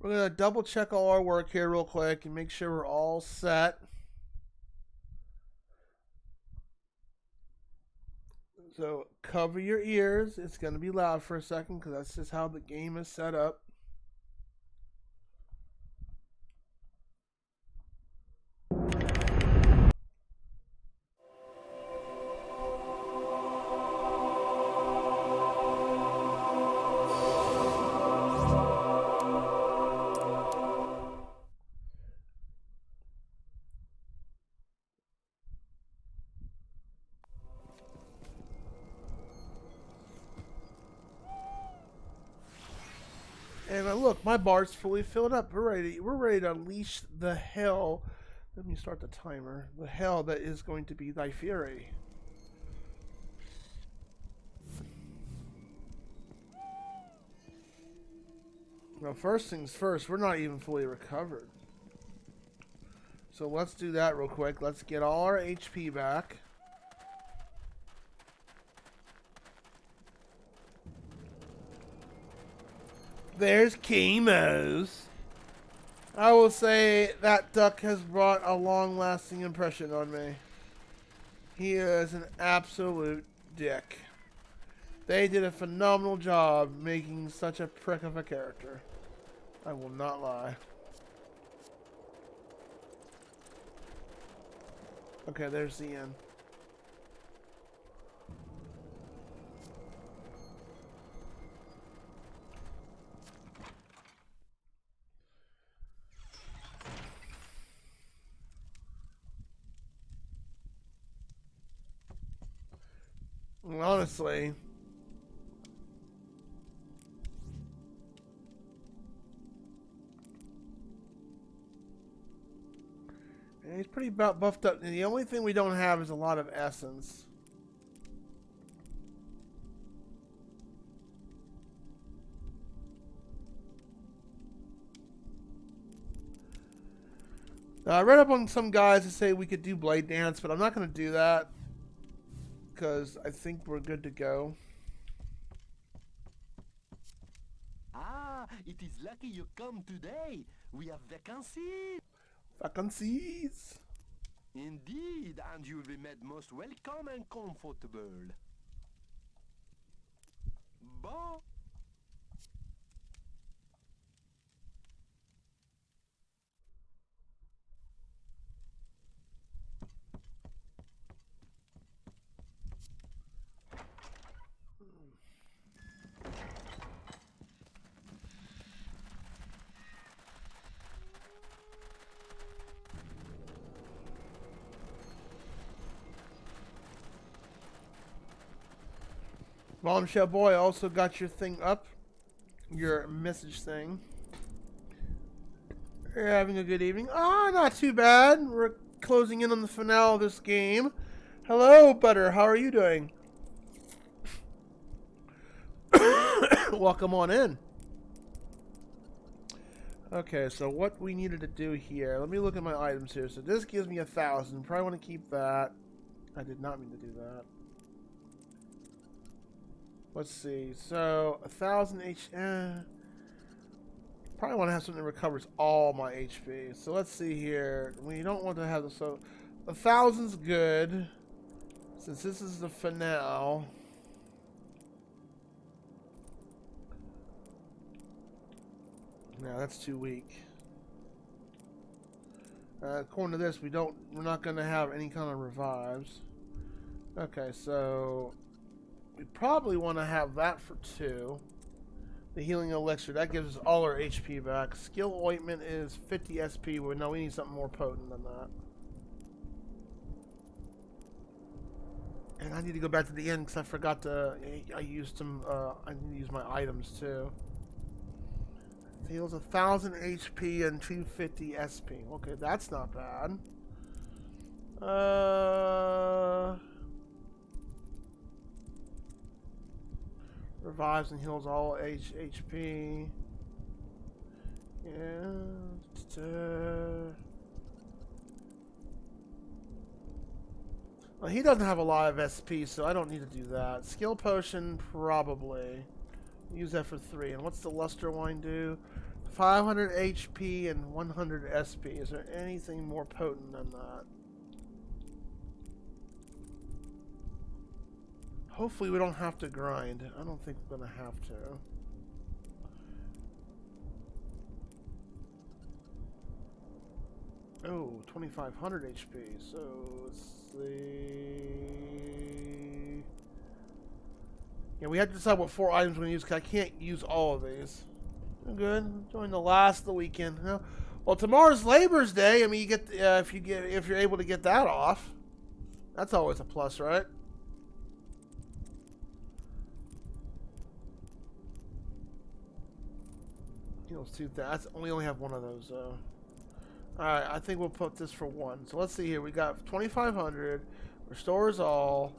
We're going to double check all our work here real quick and make sure we're all set. So cover your ears. It's going to be loud for a second because that's just how the game is set up. And look, my bar's fully filled up. We're ready to unleash the hell. Let me start the timer. The hell that is going to be thy fury. Now, first things first, we're not even fully recovered. So let's do that real quick. Let's get all our HP back. There's chemos. I will say that duck has brought a long-lasting impression on me. He is an absolute dick. They did a phenomenal job making such a prick of a character. I will not lie. Okay, there's the end. Honestly, he's pretty buffed up. The only thing we don't have is a lot of essence. I read up on some guys that say we could do blade dance, but I'm not going to do that because I think we're good to go. Ah, it is lucky you come today. We have vacancies. Vacancies. Indeed, and you will be made most welcome and comfortable. Bon. Bombshell Boy also got your thing up. Your message thing. You're having a good evening. Ah, not too bad. We're closing in on the finale of this game. Hello, Butter. How are you doing? Welcome on in. Okay, so what we needed to do here. Let me look at my items here. So this gives me 1,000. Probably want to keep that. I did not mean to do that. Let's see. So 1,000 HP. Probably want to have something that recovers all my HP. So let's see here. We don't want to have this. So 1,000's good. Since this is the finale. No, that's too weak. According to this, we're not going to have any kind of revives. Okay, so we probably want to have that for 2. The healing elixir, that gives us all our HP back. Skill ointment is 50 SP. Well, no, we need something more potent than that. And I need to go back to the end because I forgot to. I used some. I need to use my items too. Heals 1,000 HP and 250 SP. Okay, that's not bad. Revives and heals all HP. Yeah. Well, he doesn't have a lot of SP, so I don't need to do that. Skill potion, probably. Use that for 3. And what's the luster wine do? 500 HP and 100 SP. Is there anything more potent than that? Hopefully we don't have to grind. I don't think we're going to have to. Oh, 2500 HP. So let's see. Yeah, we have to decide what 4 items we're going to use because I can't use all of these. Good. Join the last of the weekend. Well, tomorrow's Labor's Day. I mean, you get if you're able to get that off, that's always a plus, right? Heals 2,000. We only have one of those, though. All right, I think we'll put this for 1. So let's see here. We got 2,500. Restores all.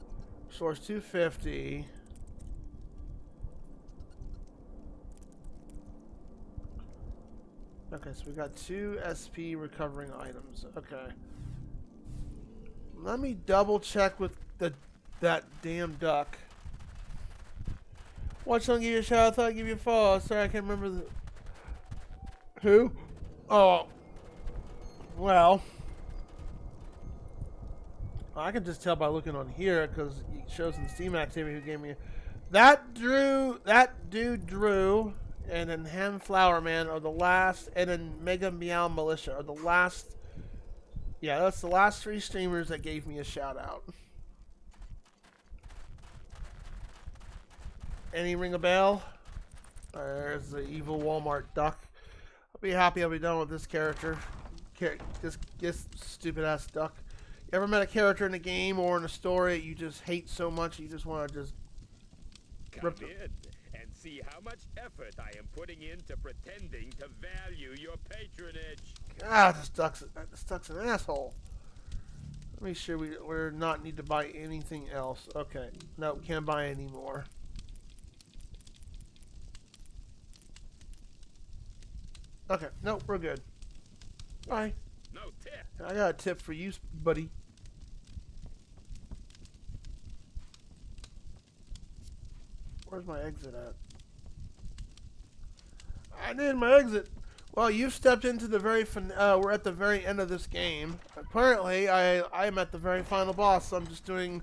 Restores 250. Okay, so we got 2 SP recovering items. Okay. Let me double check with that damn duck. Watch someone give you a shout. I thought I'd give you a follow. Sorry, I can't remember the... Who? Oh. Well. I can just tell by looking on here because it shows in Steam activity who gave me... That dude Drew... And then Ham Flower Man are the last, and then Mega Meow Militia are the last. Yeah, that's the last 3 streamers that gave me a shout out. Any ring a bell? There's the evil Walmart duck. I'll be happy I'll be done with this character. This stupid ass duck. You ever met a character in a game or in a story that you just hate so much you just want to just Come in and see how much effort I am putting into pretending to value your patronage. God, this duck's an asshole. Let me sure we're not need to buy anything else. Okay, no, can't buy any more. Okay, nope, we're good. Bye. No tip. I got a tip for you, buddy. Where's my exit at? I need my exit. Well, you've stepped into the very we're at the very end of this game. Apparently, I'm at the very final boss, so I'm just doing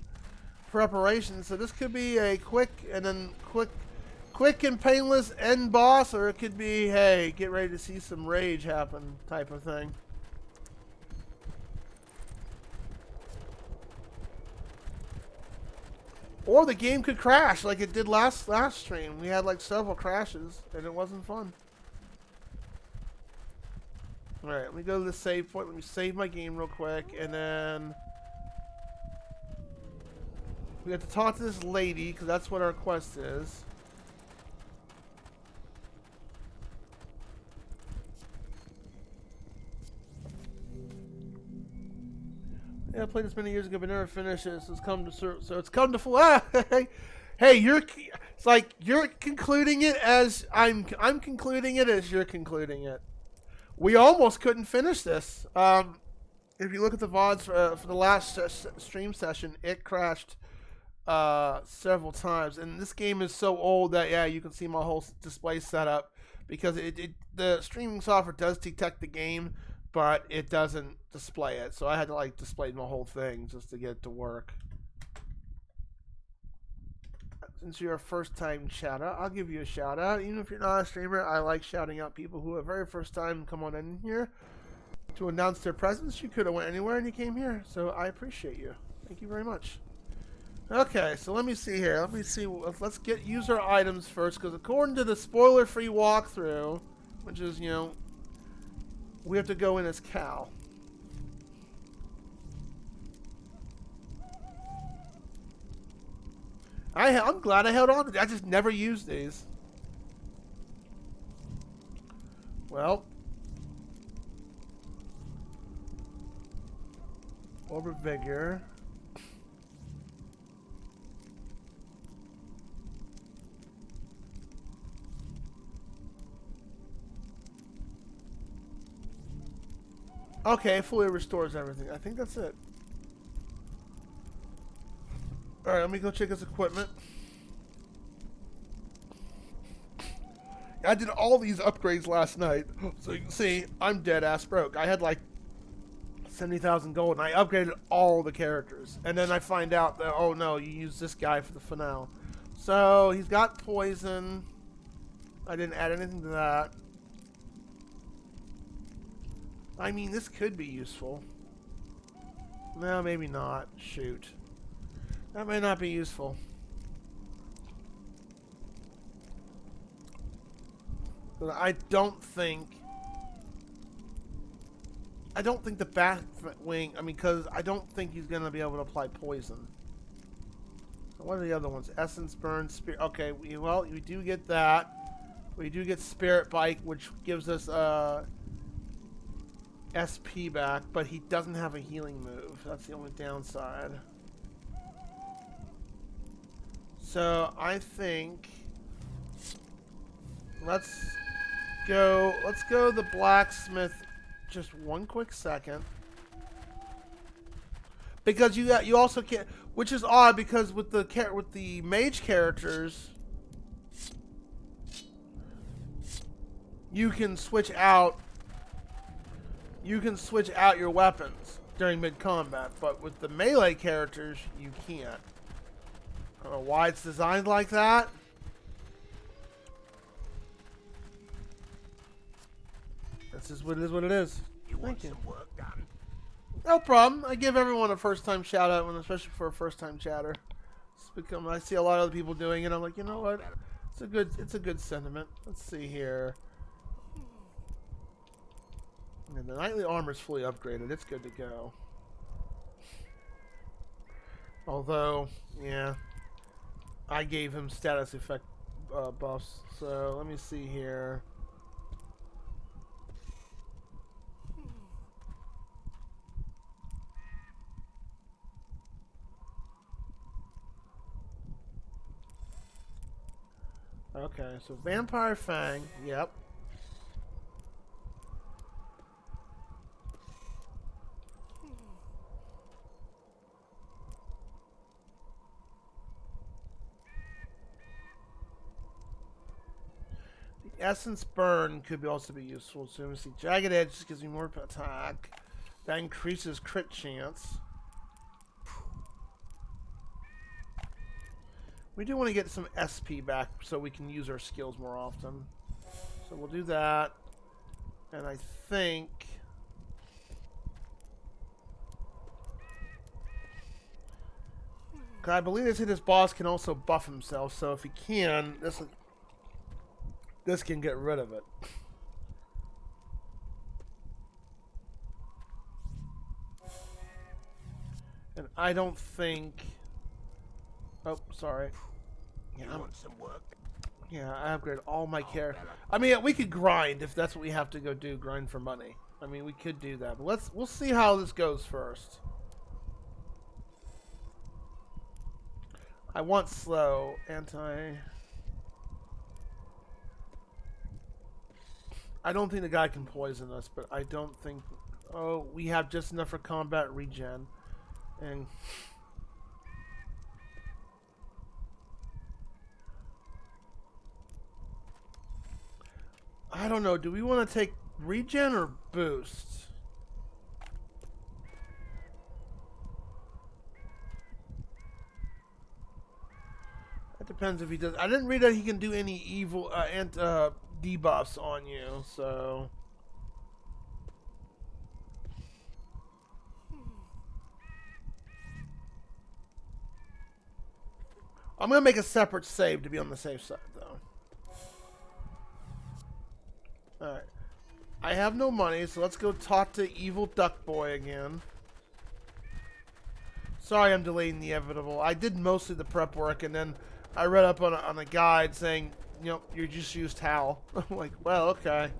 preparation. So this could be a quick and painless end boss, or it could be, hey, get ready to see some rage happen type of thing. Or the game could crash like it did last stream. We had like several crashes, and it wasn't fun. Alright, let me go to the save point. Let me save my game real quick, and then we have to talk to this lady, because that's what our quest is. Yeah, I played this many years ago, but never finished it. So it's come to full. Hey, it's like you're concluding it as I'm concluding it as you're concluding it. We almost couldn't finish this. If you look at the VODs for the last stream session, it crashed several times. And this game is so old that, yeah, you can see my whole display setup. Because the streaming software does detect the game, but it doesn't display it. So I had to, like, display my whole thing just to get it to work. Since you're a first-time shout-out, I'll give you a shout-out. Even if you're not a streamer, I like shouting out people who are very first time come on in here to announce their presence. You could have went anywhere and you came here, so I appreciate you. Thank you very much. Okay, so let me see here. Let me see. Let's get user items first, because according to the spoiler-free walkthrough, which is, you know, we have to go in as Cal. I'm glad I held on to these. I just never used these. Well. Over Vigor. Okay, fully restores everything. I think that's it. Alright, let me go check his equipment. I did all these upgrades last night. So you can see, I'm dead ass broke. I had like 70,000 gold, and I upgraded all the characters. And then I find out that, oh no, you use this guy for the finale. So he's got poison. I didn't add anything to that. I mean, this could be useful. No, maybe not. Shoot. That may not be useful. But I don't think the bat wing, I mean, because I don't think he's going to be able to apply poison. So what are the other ones? Essence, burn, spirit. Okay, we do get that. We do get spirit bite, which gives us SP back, but he doesn't have a healing move. That's the only downside. So I think let's go the blacksmith just one quick second, because you also can't, which is odd, because with the mage characters you can switch out your weapons during mid-combat, but with the melee characters you can't. I don't know why it's designed like that. This is what it is. What it is. Thank you. Some work done? No problem. I give everyone a first-time shout-out, especially for a first-time chatter. I see a lot of other people doing it. I'm like, you know what? It's a good sentiment. Let's see here. And the knightly armor is fully upgraded. It's good to go. Although, yeah, I gave him status effect buffs. So let me see here. Okay, so Vampire Fang, yep. The Essence Burn could also be useful. So we see Jagged Edge just gives me more attack. That increases crit chance. We do want to get some SP back so we can use our skills more often. So we'll do that. And I think... I believe they say this boss can also buff himself, so if he can, this can get rid of it. And I don't think... Oh, sorry. Yeah, You want some work? Yeah, I upgrade all my characters. I mean, we could grind if that's what we have to go do, grind for money. I mean, we could do that, but we'll see how this goes first. I want slow, I don't think the guy can poison us, but I don't think... Oh, we have just enough for combat regen. And... I don't know. Do we want to take regen or boost? That depends if he does. I didn't read that he can do any evil debuffs on you, so... I'm going to make a separate save to be on the safe side, though. Alright. I have no money, so let's go talk to Evil Duck Boy again. Sorry I'm delaying the inevitable. I did mostly the prep work, and then I read up on a guide saying, you know, you just use towel. I'm like, well, okay.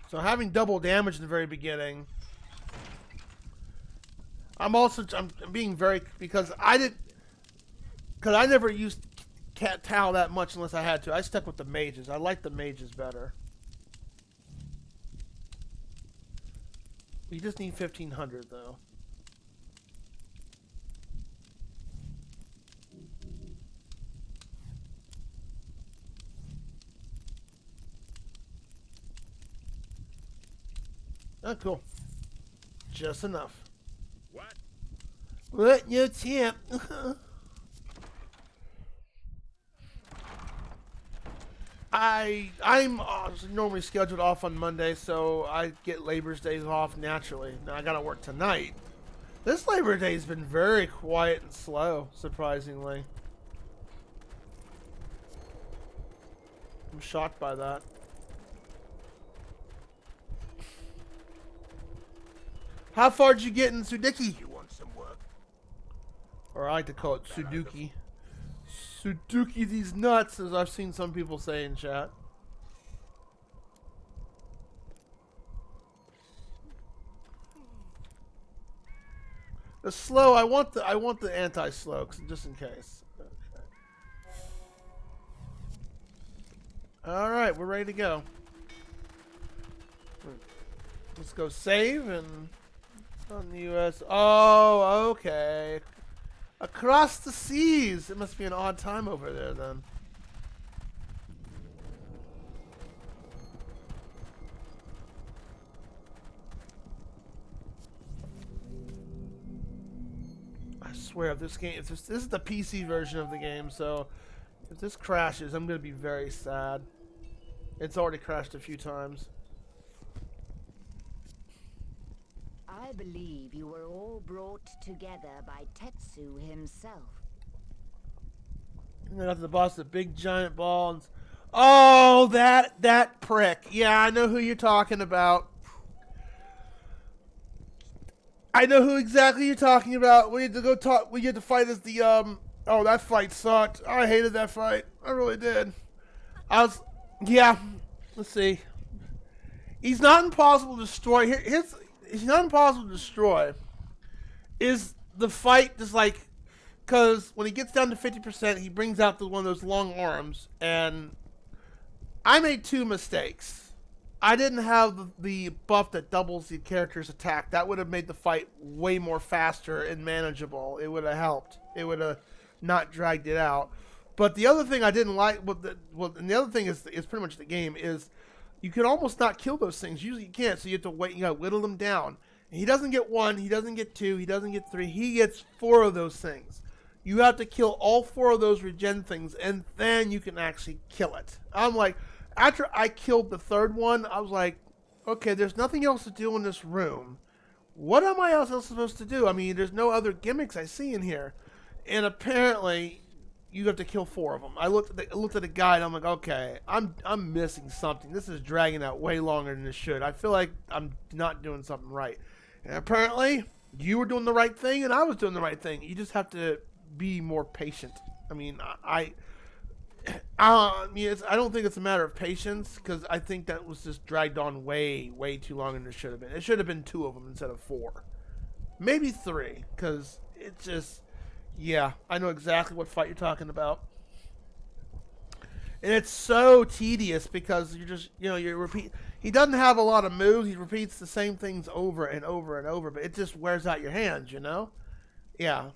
So having double damage in the very beginning... I'm being very, because I never used cat towel that much unless I had to. I stuck with the mages. I like the mages better. We just need 1,500 though. Oh, cool. Just enough. What? What? No tip. I'm normally scheduled off on Monday, so I get Labor's Days off naturally. Now I gotta work tonight. This Labor Day's been very quiet and slow, surprisingly. I'm shocked by that. How far did you get in Sudeki? You want some work? Or I like to call it Sudoku. Sudoku these nuts, as I've seen some people say in chat. The slow, I want the anti-slow, just in case. Okay. All right, we're ready to go. Let's go save and on the U.S. Oh, okay. Across the seas. It must be an odd time over there then. I swear, if this game, this is the PC version of the game, so if this crashes, I'm gonna be very sad. It's already crashed a few times. I believe you were all brought together by Tetsu himself. And then after the boss, the big giant ball. And, oh, that prick. Yeah, I know who you're talking about. I know who exactly you're talking about. We had to go talk. We had to fight as the Oh, that fight sucked. I hated that fight. I really did. Yeah. Let's see. He's not impossible to destroy. He's not impossible to destroy. Is the fight just like? Because when he gets down to 50%, he brings out one of those long arms, and I made two mistakes. I didn't have the buff that doubles the character's attack. That would have made the fight way more faster and manageable. It would have helped. It would have not dragged it out. But the other thing I didn't like, and the other thing is pretty much the game, is you can almost not kill those things. Usually you can't, so you have to wait. You got to whittle them down. And he doesn't get one, he doesn't get two, he doesn't get three. He gets 4 of those things. You have to kill all 4 of those regen things, and then you can actually kill it. I'm like, after I killed the 3rd one, I was like, okay, there's nothing else to do in this room. What am I else supposed to do? I mean, there's no other gimmicks I see in here. And apparently, you have to kill 4 of them. I looked at the guide, I'm like, okay, I'm missing something. This is dragging out way longer than it should. I feel like I'm not doing something right. And apparently, you were doing the right thing, and I was doing the right thing. You just have to be more patient. I mean, I don't think it's a matter of patience, because I think that was just dragged on way too long than it should have been. It should have been 2 of them instead of 4, maybe 3, because it just, yeah, I know exactly what fight you're talking about, and it's so tedious because you're just, you repeat. He doesn't have a lot of moves. He repeats the same things over and over and over, but it just wears out your hands. Yeah.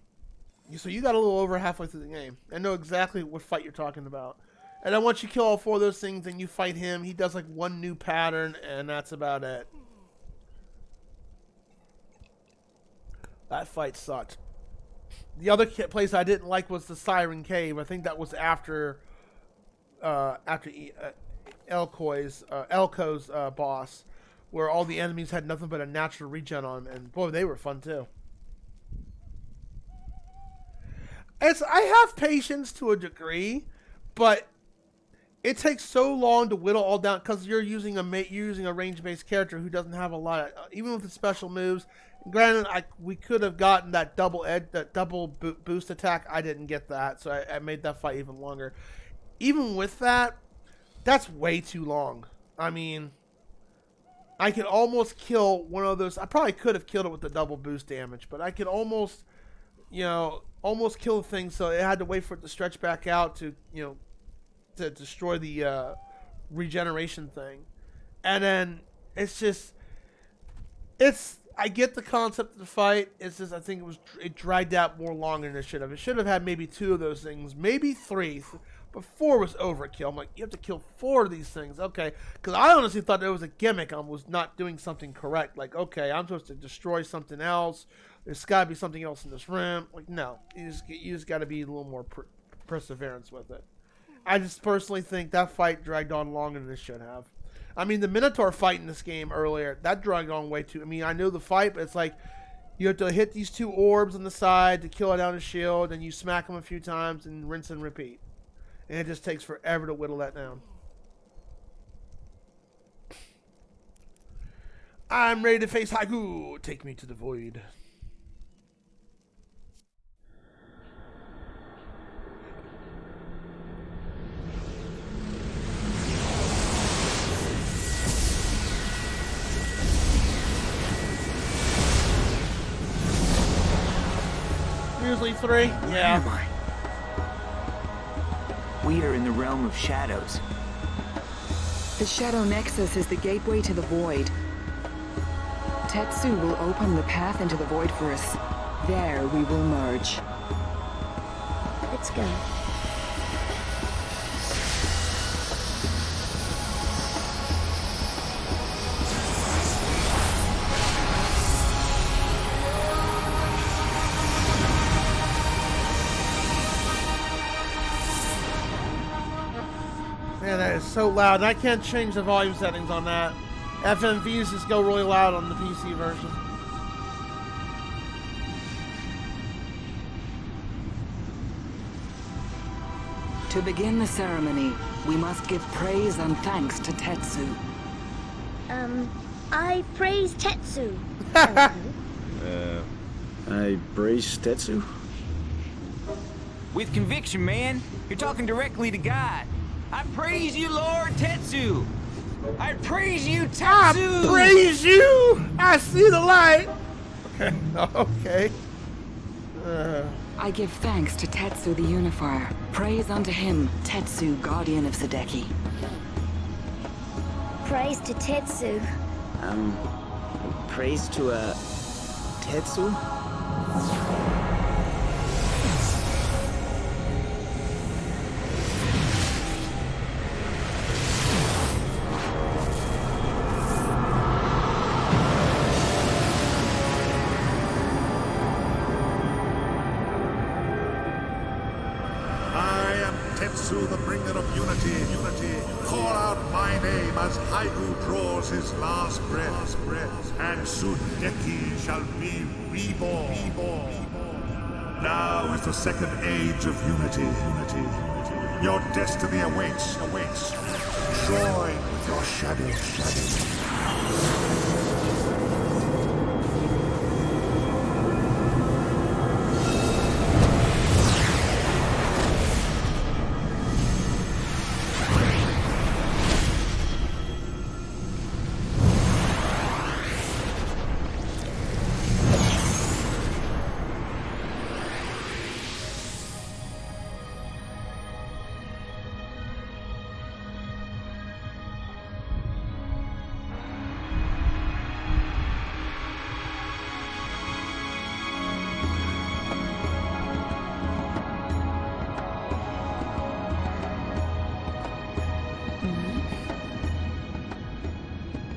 So you got a little over halfway through the game. I know exactly what fight you're talking about. And then once you kill all 4 of those things and you fight him, he does like 1 new pattern, and that's about it. That fight sucked. The other place I didn't like was the Siren Cave. I think that was after Elko's boss, where all the enemies had nothing but a natural regen on them, and boy, they were fun too. I have patience to a degree, but it takes so long to whittle all down because you're using a range-based character who doesn't have a lot of, even with the special moves. Granted, we could have gotten that double boost attack. I didn't get that, so I made that fight even longer. Even with that, that's way too long. I mean, I could almost kill one of those. I probably could have killed it with the double boost damage, but I could almost kill the thing, so it had to wait for it to stretch back out to destroy the regeneration thing. And then I get the concept of the fight. It's just I think it dragged out more longer than it should have. It should have had maybe 2 of those things, maybe 3. But 4 was overkill. I'm like, you have to kill 4 of these things. Okay. Because I honestly thought it was a gimmick. I was not doing something correct. Like, okay, I'm supposed to destroy something else. There's got to be something else in this room. Like, no. You just got to be a little more perseverance with it. I just personally think that fight dragged on longer than it should have. I mean, the Minotaur fight in this game earlier, that dragged on way too. I mean, I know the fight, but it's like you have to hit these 2 orbs on the side to kill it down his shield, and you smack them a few times and rinse and repeat. And it just takes forever to whittle that down. I'm ready to face Haiku. Take me to the void. Usually 3. Where Yeah. am I? We are in the realm of shadows. The Shadow Nexus is the gateway to the void. Tetsu will open the path into the void for us. There we will merge. Let's go. Man, that is so loud. I can't change the volume settings on that. FMVs just go really loud on the PC version. To begin the ceremony, we must give praise and thanks to Tetsu. I praise Tetsu. I praise Tetsu? With conviction, man. You're talking directly to God. I praise you, Lord Tetsu. I praise you, Tetsu. I praise you. I see the light. Okay. I give thanks to Tetsu the Unifier. Praise unto him, Tetsu, guardian of Sudeki. Praise to Tetsu. Praise to, Tetsu? Tetsu, the bringer of unity. Call out my name as Haigu draws his last breath. And Sudeki shall be reborn. Now is the second age of unity. Your destiny awaits. Join with your shadow.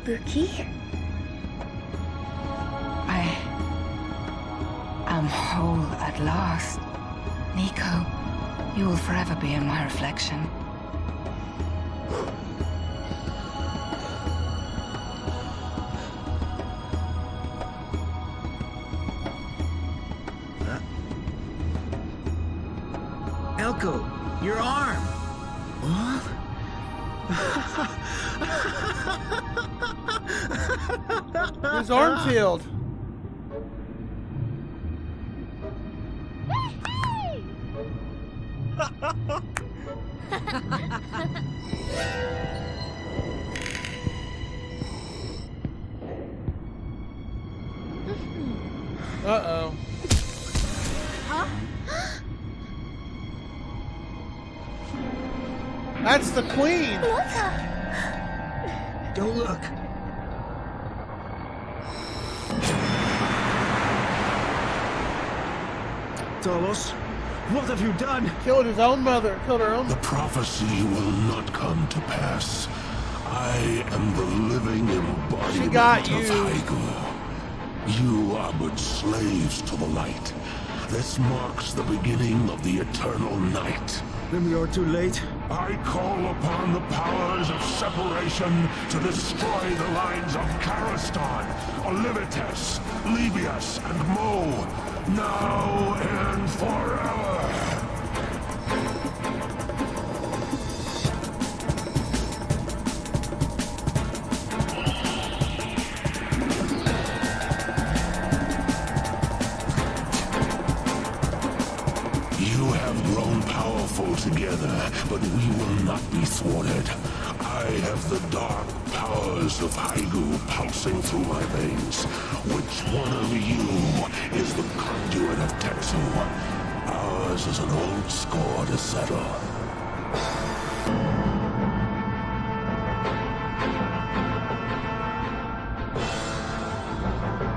Buki? I am whole at last. Nico, you will forever be in my reflection. Elko, your arm. What? His arm field. Uh-oh. Huh? That's the queen. Don't look. Talos, what have you done? Killed his own mother. Killed her own. The prophecy will not come to pass. I am the living embodiment got of you. Haigu. You are but slaves to the light. This marks the beginning of the eternal night. Then we are too late. I call upon the powers of separation to destroy the lines of Karistan, Olivites, Libius, and Mo, now and forever. You have grown powerful together, but we will not be thwarted. I have the dark powers of Haigu pulsing through my veins. Which one of you is the conduit of Tetsu? Ours is an old score to settle.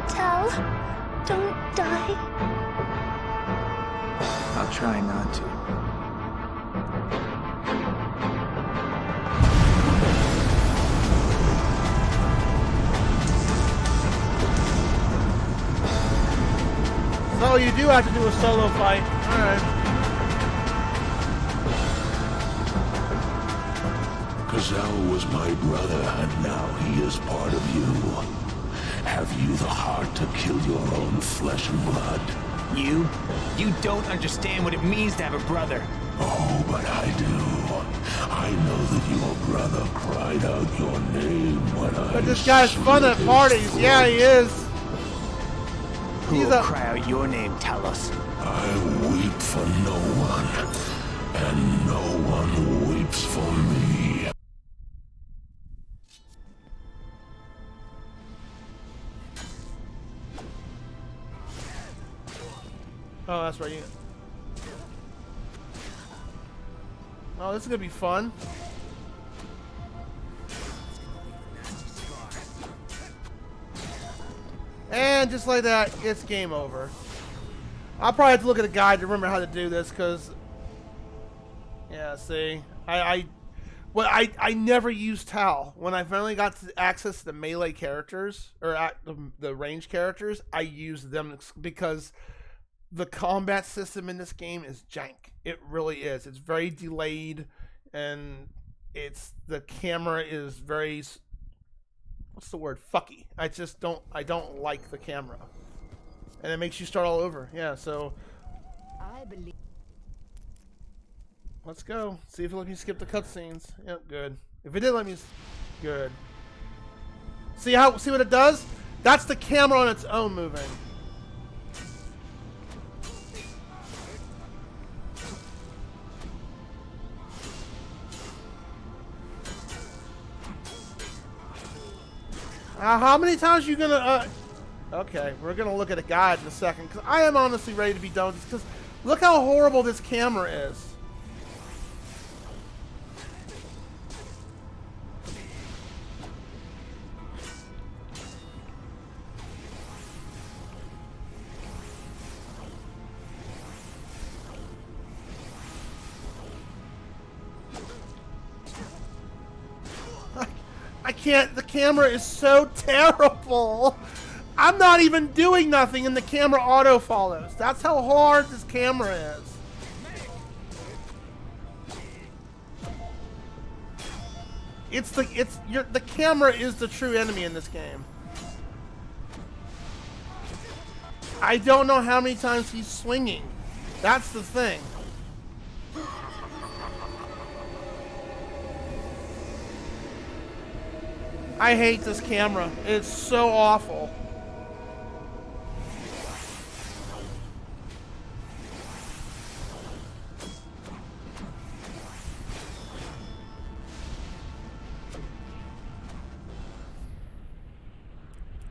Tal, don't die. I'll try not to. So you do have to do a solo fight. Alright. Gazelle was my brother, and now he is part of you. Have you the heart to kill your own flesh and blood? You don't understand what it means to have a brother. Oh, but I do. I know that your brother cried out your name when I... But this guy's fun at parties. Yeah, he is. Who He's will a- cry out your name, Talos? I weep for no one, and no one weeps for me. Oh, that's right. Oh, this is gonna be fun. And just like that, it's game over. I'll probably have to look at a guide to remember how to do this, because yeah, see, I never used Tal. When I finally got to access the melee characters or the range characters, I used them because the combat system in this game is jank. It really is. It's very delayed, and the camera is very, what's the word? Fucky. I don't like the camera. And it makes you start all over. Yeah, so I believe. let's go. See if it'll let me skip the cutscenes. Yep, good. If it did let me, good. See what it does? That's the camera on its own moving. How many times are you gonna, okay, we're gonna look at a guide in a second, because I am honestly ready to be done, because look how horrible this camera is. I can't, the camera is so terrible. I'm not even doing nothing and the camera auto follows. That's how hard this camera is. The camera is the true enemy in this game. I don't know how many times he's swinging. That's the thing. I hate this camera. It's so awful.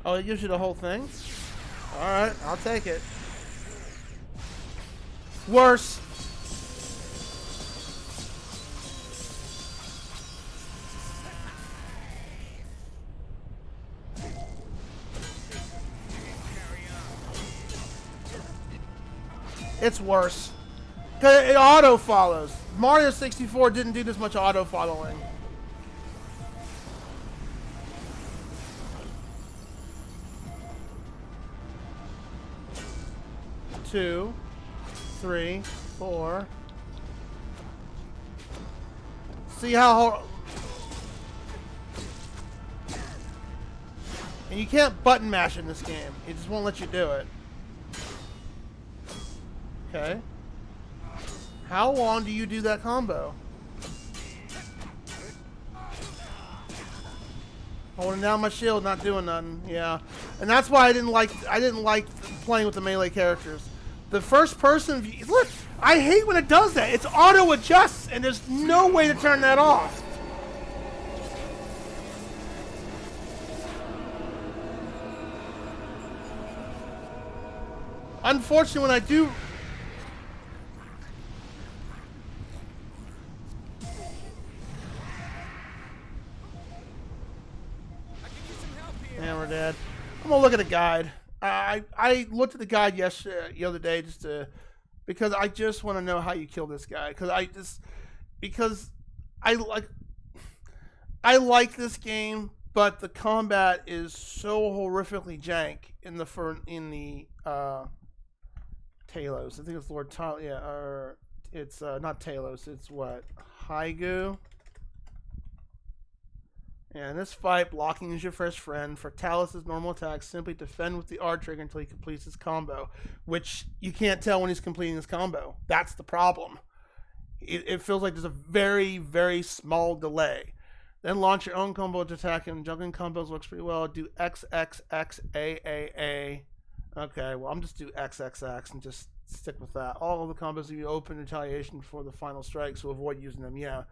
Oh, it gives you the whole thing? Alright, I'll take it. Worse. It's worse. 'Cause it auto follows. Mario 64 didn't do this much auto following. Two, 3, 4. See how... And you can't button mash in this game. It just won't let you do it. Okay. How long do you do that combo? Holding down my shield, not doing nothing. Yeah. And that's why I didn't like playing with the melee characters. The first person view, look, I hate when it does that. It's auto adjusts and there's no way to turn that off. Unfortunately, when I do... Yeah, we're dead. I'm gonna look at a guide. I looked at the guide the other day because I just want to know how you kill this guy. Because I like this game, but the combat is so horrifically jank in the Talos. I think it's Lord Talos. Yeah, or it's not Talos. It's what? Haigu. Yeah, in this fight, blocking is your first friend. For Talos' normal attacks, simply defend with the R trigger until he completes his combo, which you can't tell when he's completing his combo. That's the problem. It feels like there's a very, very small delay. Then launch your own combo to attack him. Juggling combos works pretty well. Do XXXAAA. Okay, well, I'm just do XXX and just stick with that. All of the combos you open retaliation for the final strike, so avoid using them. Yeah.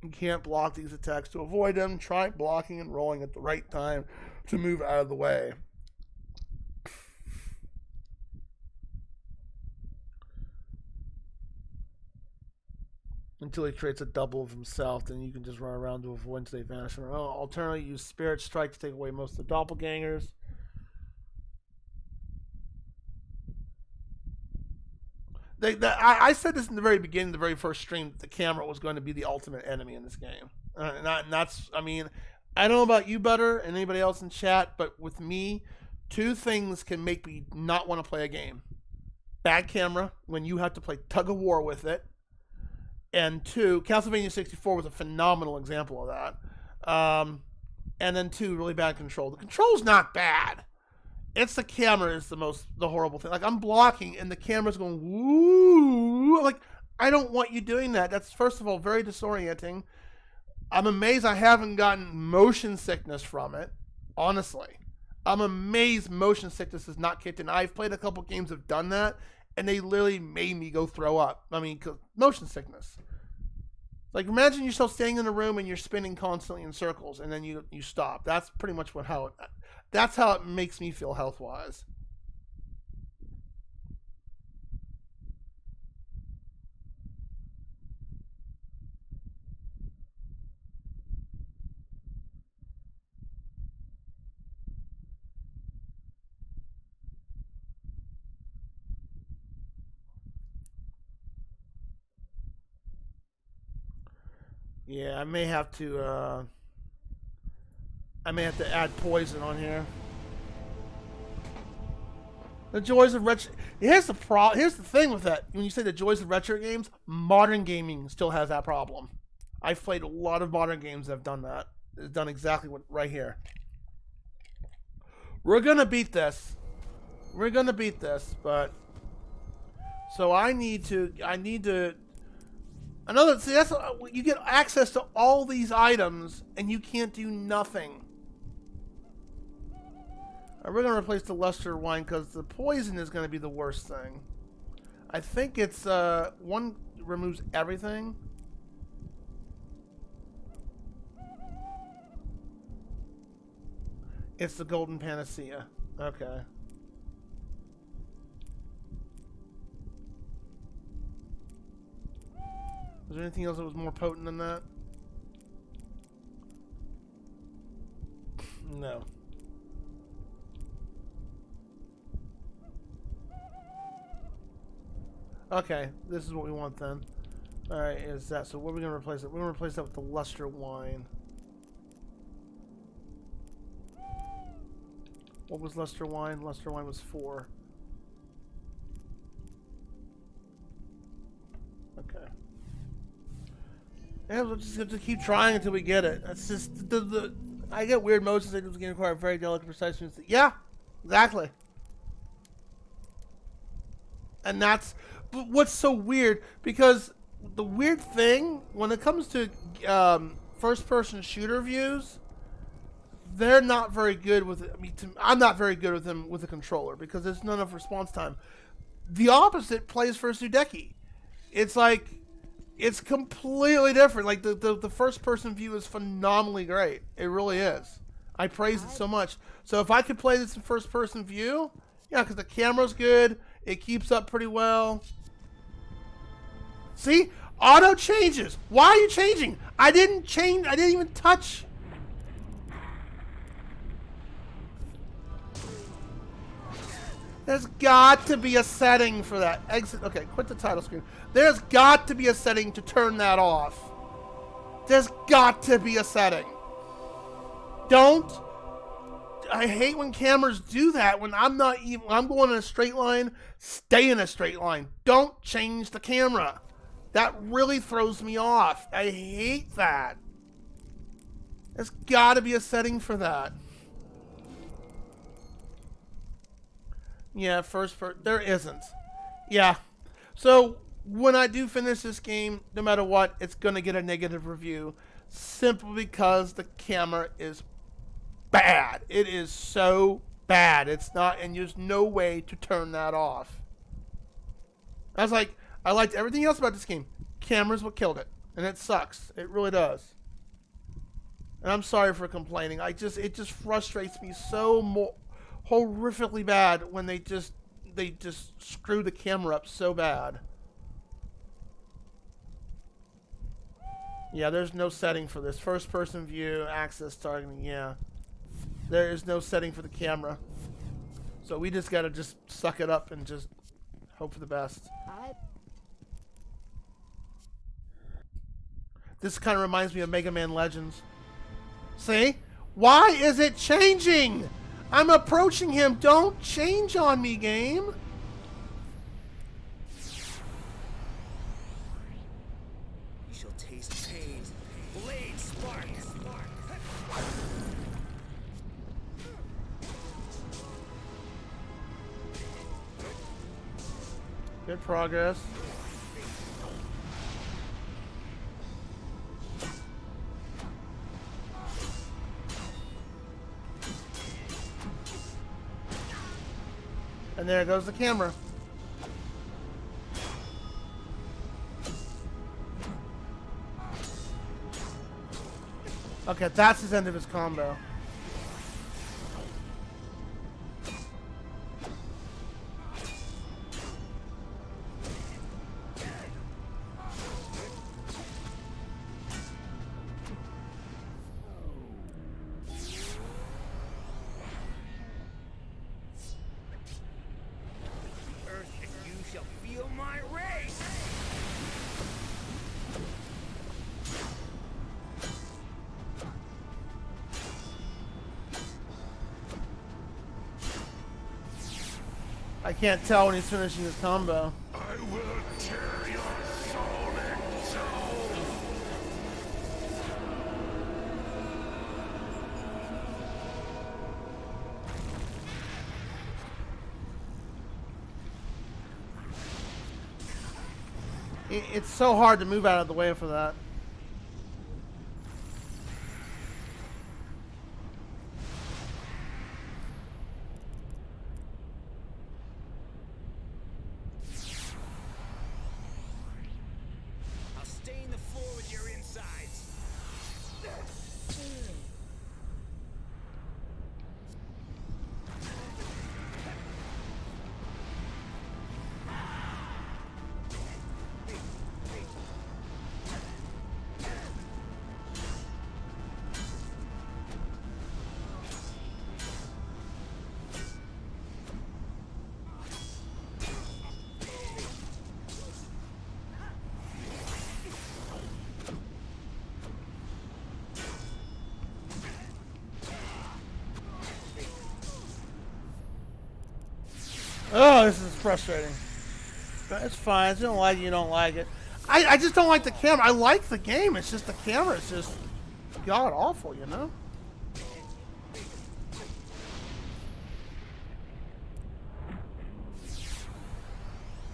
You can't block these attacks to avoid them. Try blocking and rolling at the right time to move out of the way. Until he creates a double of himself, then you can just run around to avoid until they vanish. Alternatively, use Spirit Strike to take away most of the doppelgangers. I said this in the very beginning, the very first stream, that the camera was going to be the ultimate enemy in this game. And that's, I mean, I don't know about you, Butter, and anybody else in chat, but with me, two things can make me not want to play a game. Bad camera, when you have to play tug of war with it. And two, Castlevania 64 was a phenomenal example of that. And then two, really bad control. The control's not bad. It's the camera is the horrible thing. Like, I'm blocking and the camera's going, woo. Like, I don't want you doing that. That's, first of all, very disorienting. I'm amazed I haven't gotten motion sickness from it. Honestly. I'm amazed motion sickness is not kicked in. I've played a couple games that have done that, and they literally made me go throw up. I mean, motion sickness. Like, imagine yourself staying in a room and you're spinning constantly in circles, and then you stop. That's pretty much that's how it makes me feel health-wise. Yeah, I may have to add poison on here. The joys of retro. Here's the thing with that. When you say the joys of retro games, modern gaming still has that problem. I've played a lot of modern games that have done that. It's done exactly what right here. We're gonna beat this. But so I need to. See, that's you get access to all these items and you can't do nothing. We're going to replace the luster wine because the poison is going to be the worst thing. I think it's one removes everything. It's the golden panacea. Okay. Was there anything else that was more potent than that? No. Okay, this is what we want then. Alright, is that. So what are we going to replace it? We're going to replace that with the luster wine. What was luster wine? Luster wine was 4. Okay. Yeah, we'll just have to keep trying until we get it. That's just I get weird motions that can require very delicate precision. Yeah, exactly. And that's what's so weird, because the weird thing when it comes to first-person shooter views, they're not very good with it. I mean, I'm not very good with them with the controller because there's not enough response time. The opposite plays for Sudeki. It's like, it's completely different. Like the first-person view is phenomenally great. It really is. I praise it so much. So if I could play this in first-person view, yeah, because the camera's good, it keeps up pretty well. See, auto changes. Why are you changing? I didn't change. I didn't even touch. There's got to be a setting for that. Exit. Okay, quit the title screen. There's got to be a setting to turn that off. There's got to be a setting. Don't. I hate when cameras do that. When I'm not even. I'm going in a straight line. Stay in a straight line. Don't change the camera. That really throws me off. I hate that. There's got to be a setting for that. Yeah, there isn't. Yeah. So, when I do finish this game, no matter what, it's going to get a negative review. Simply because the camera is bad. It is so bad. It's not, and there's no way to turn that off. I was like, I liked everything else about this game. Camera's what killed it. And it sucks. It really does. And I'm sorry for complaining. It just frustrates me so horrifically bad when they just screw the camera up so bad. Yeah, there's no setting for this. First person view, access targeting, yeah. There is no setting for the camera. So we just gotta just suck it up and just hope for the best. This kind of reminds me of Mega Man Legends. See? Why is it changing? I'm approaching him. Don't change on me, game. You shall taste pain. Blade spark. Good progress. And there goes the camera. Okay, that's his end of his combo. I can't tell when he's finishing his combo. I will tear your soul in two. It's so hard to move out of the way for that. I'll stain the floor with your insides. Oh, this is frustrating. It's fine. If you don't like it, you don't like it. I just don't like the camera. I like the game. It's just the camera is just god awful, you know?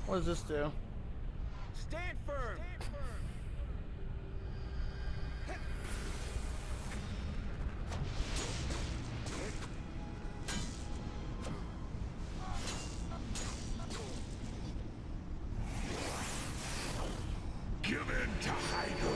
What does this do? Stand firm. Give in to Haigo.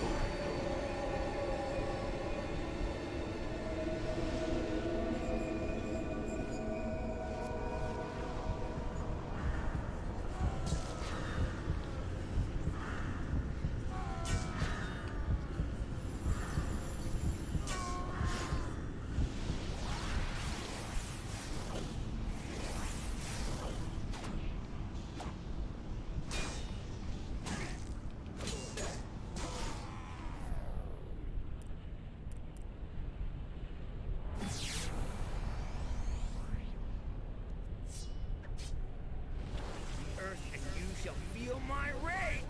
Feel my rage!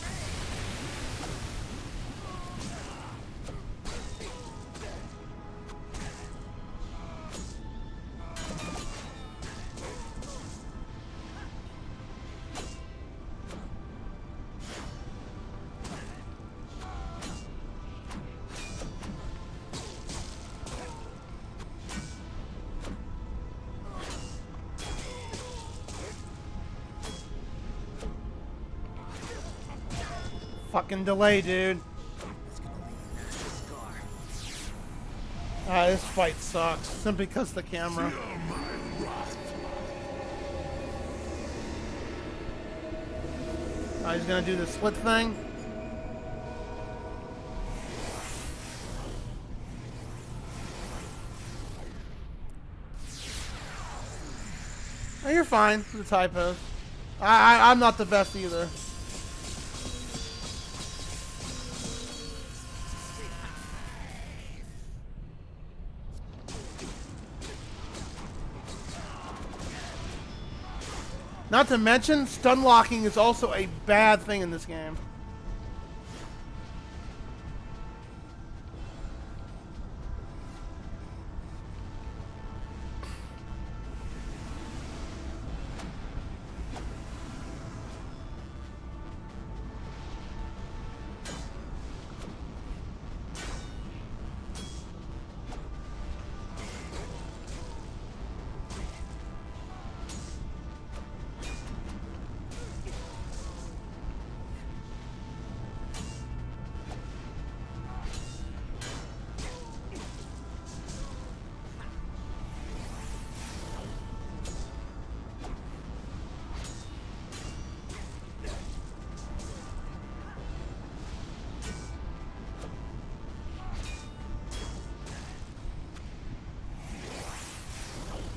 Fucking delay, dude. This fight sucks. Simply because the camera. He's gonna do the split thing. Oh, you're fine. The typos. I'm not the best either. Not to mention, stun locking is also a bad thing in this game.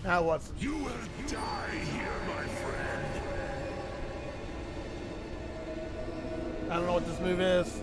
Now what's... You will die here, my friend. I don't know what this move is.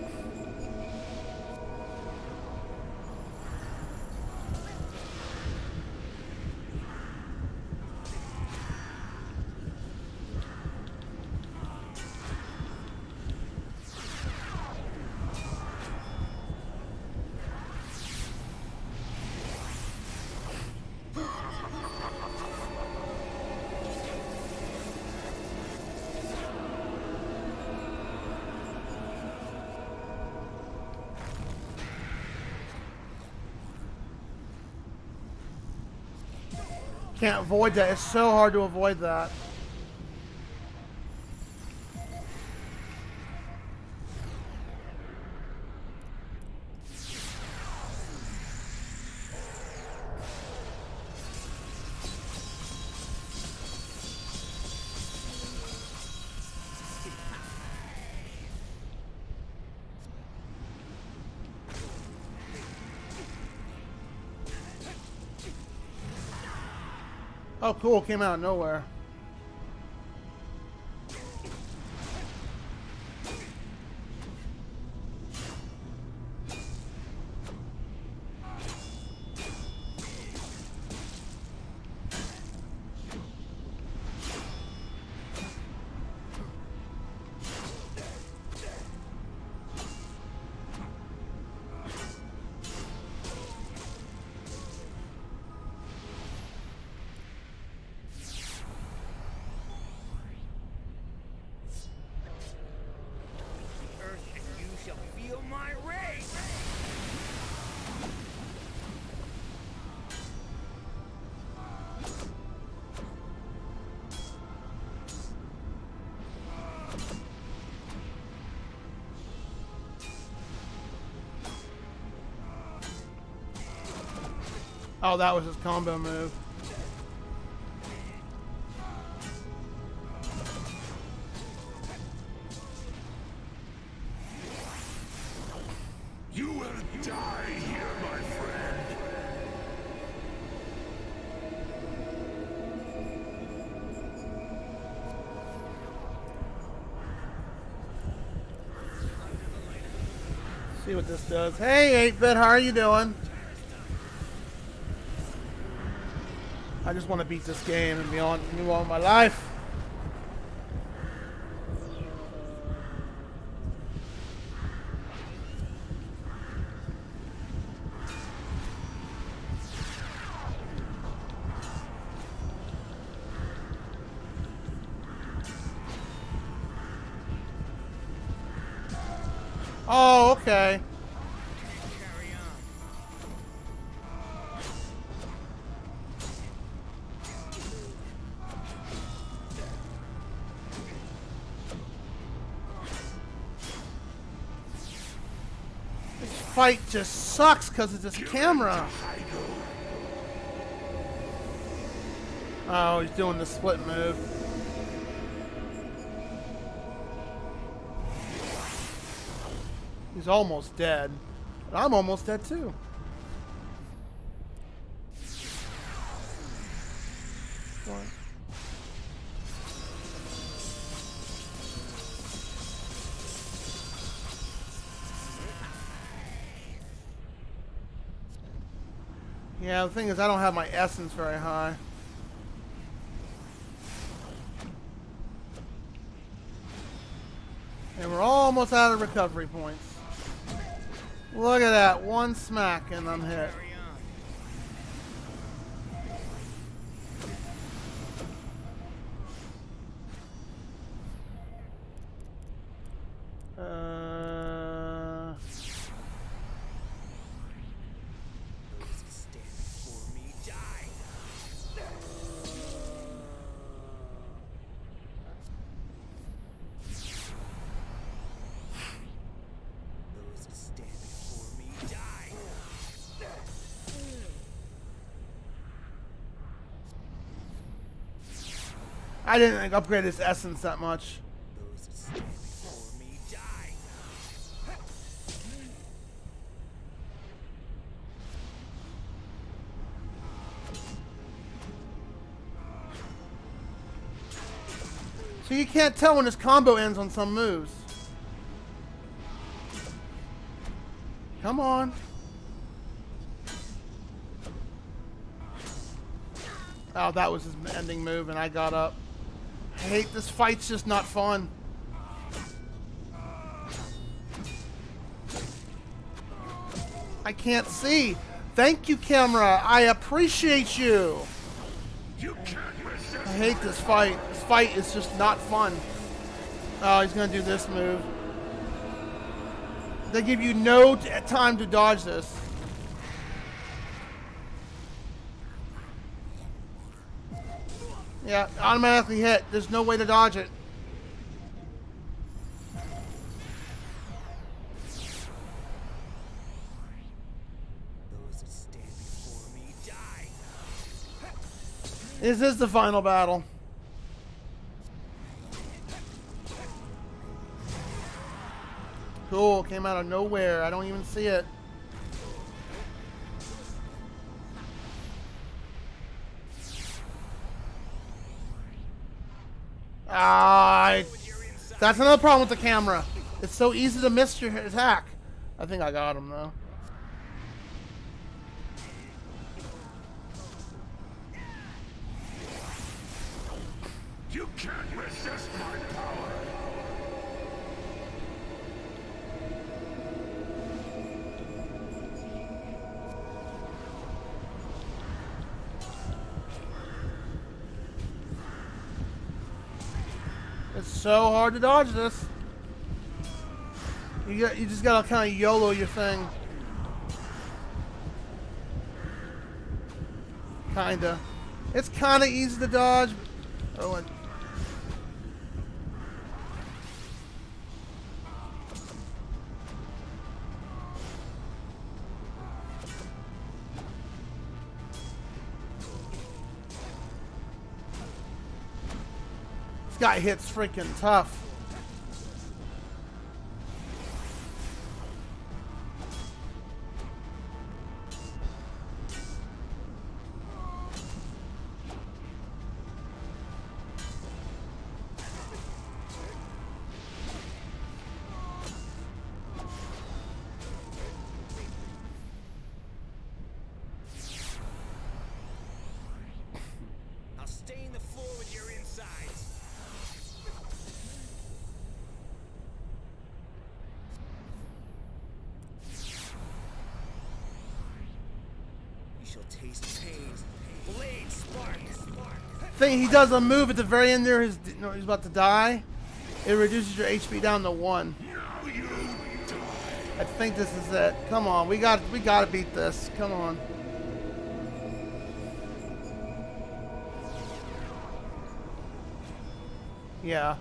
Can't avoid that. It's so hard to avoid that. Oh, cool. Came out of nowhere. Oh, that was his combo move. You will die here, my friend. See what this does. Hey, 8-bit, how are you doing? I just want to beat this game and move on with my life. Oh, okay. This fight just sucks because of this camera. Oh, he's doing the split move. He's almost dead. But I'm almost dead too. What? Yeah, the thing is I don't have my essence very high. And we're almost out of recovery points. Look at that. One smack and I'm hit. I didn't upgrade his essence that much. So you can't tell when his combo ends on some moves. Come on. Oh, that was his ending move and I got up. I hate this fight's just not fun. I can't see. Thank you, camera. I appreciate you. I hate this fight. This fight is just not fun. Oh, he's gonna do this move. They give you no time to dodge this. Yeah, automatically hit. There's no way to dodge it. This is the final battle. Cool, came out of nowhere. I don't even see it. That's another problem with the camera. It's so easy to miss your attack. I think I got him though. You can't resist my power. It's so hard to dodge this. You just gotta kind of YOLO your thing. Kinda. It's kinda easy to dodge. Oh, and guy hits freaking tough. I'll stain the floor with your insides. You shall taste pain. Blade spark. Thing he does a move at the very end there. He's about to die. It reduces your HP down to 1. I think this is it. Come on, we gotta beat this. Come on. Yeah.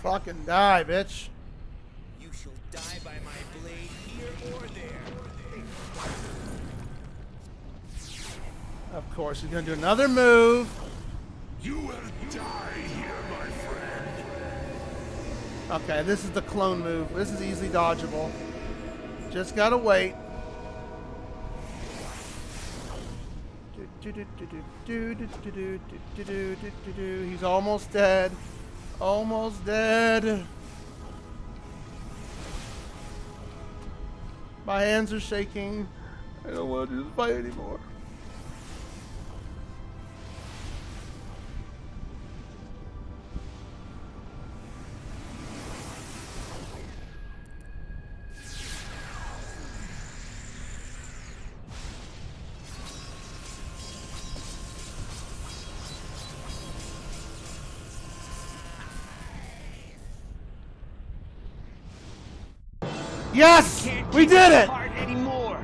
Fucking die, bitch. You shall die by my blade here or there. Of course, he's gonna do another move. You will die here, my friend. Okay, this is the clone move. This is easily dodgeable. Just gotta wait. He's almost dead. Almost dead. My hands are shaking. I don't want to do this fight anymore. Yes! We did it! Anymore.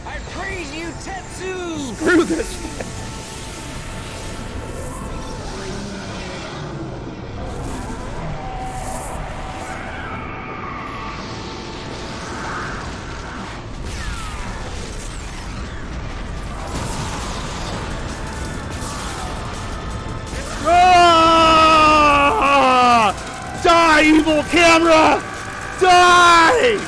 I praise you, Tetsu! Screw this! Die, evil camera! Die!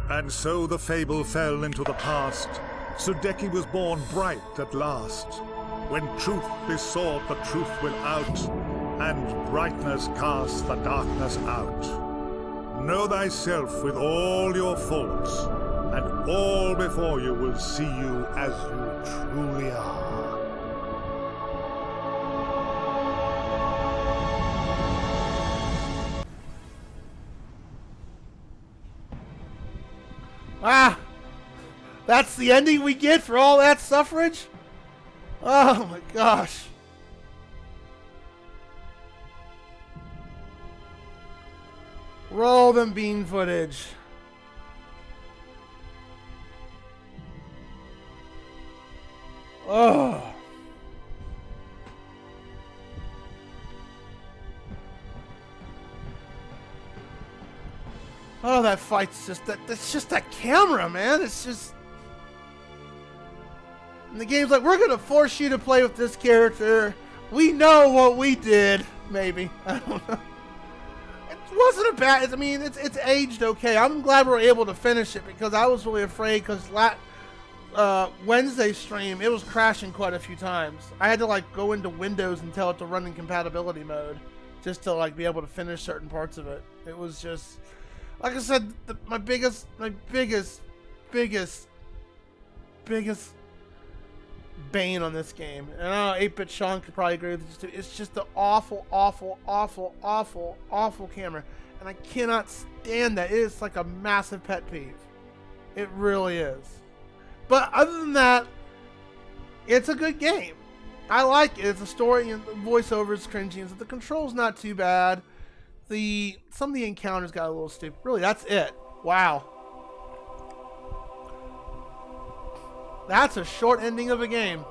And so the fable fell into the past. Sudeki was born bright at last. When truth besought, the truth will out, and brightness cast the darkness out. Know thyself with all your faults, and all before you will see you as you truly are. Ah! That's the ending we get for all that suffrage? Oh my gosh. Roll them bean footage. Oh. Oh, that fight's just that's just that camera, man. It's just. And the game's like, we're gonna force you to play with this character. We know what we did. Maybe. I don't know. It wasn't a bad. I mean, it's aged okay. I'm glad we're able to finish it because I was really afraid because Wednesday stream, it was crashing quite a few times. I had to like go into Windows and tell it to run in compatibility mode just to like be able to finish certain parts of it. It was just, like I said, my biggest bane on this game. And I know 8-Bit Sean could probably agree with this too. It's just the awful camera. And I cannot stand that. It is like a massive pet peeve. It really is. But other than that, it's a good game. I like it. It's a story and the voiceover is cringy. And so the control's not too bad. Some of the encounters got a little stupid. Really, that's it. Wow. That's a short ending of a game.